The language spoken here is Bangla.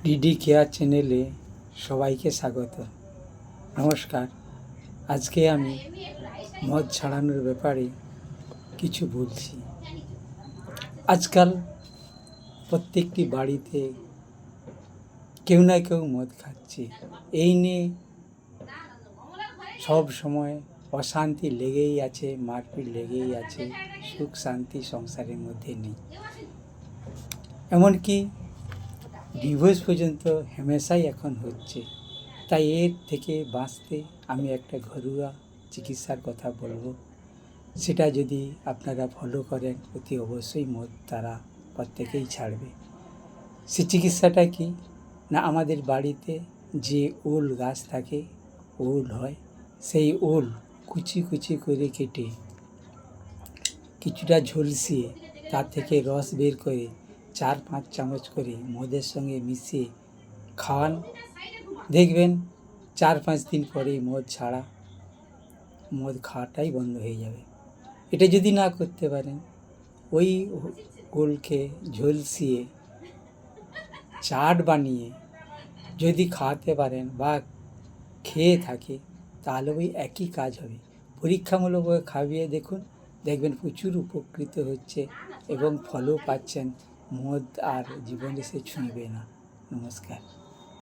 ডিডি কেয়ার চ্যানেলে সবাইকে স্বাগত। নমস্কার। আজকে আমি মদ ছাড়ানোর ব্যাপারে কিছু বলছি। আজকাল প্রত্যেকটি বাড়িতে কেউ না কেউ মদ খাচ্ছে। এই নিয়ে সব সময় অশান্তি লেগেই আছে, মারপিট লেগেই আছে, সুখ শান্তি সংসারের মধ্যে নেই। এমনকি ডিভোর্স পর্যন্ত হামেশাই এখন হচ্ছে। তাই এর থেকে বাঁচতে আমি একটা ঘরোয়া চিকিৎসার কথা বলবো। সেটা যদি আপনারা ফলো করেন, অতি অবশ্যই মদ তারা প্রত্যেকেই ছাড়বে। সে চিকিৎসাটা কি না, আমাদের বাড়িতে যে ওল গাছ থাকে, ওল হয়, সেই ওল কুচি কুচি করে কেটে কিছুটা ঝলসিয়ে তার থেকে রস বের করে 4-5 চামচ করে মদের সঙ্গে মিশিয়ে খাওয়ান। দেখবেন 4-5 দিন পরেই মদ খাওয়াটাই বন্ধ হয়ে যাবে। এটা যদি না করতে পারেন, ওই ওলকে ঝলসিয়ে চাট বানিয়ে যদি খাওয়াতে পারেন বা খেয়ে থাকে, তাহলে ওই একই কাজ হবে। পরীক্ষামূলকভাবে খাইয়ে দেখুন, দেখবেন প্রচুর উপকৃত হচ্ছে এবং ফলও পাচ্ছেন। মদ আর জীবনে সে ছুঁইবে না। নমস্কার।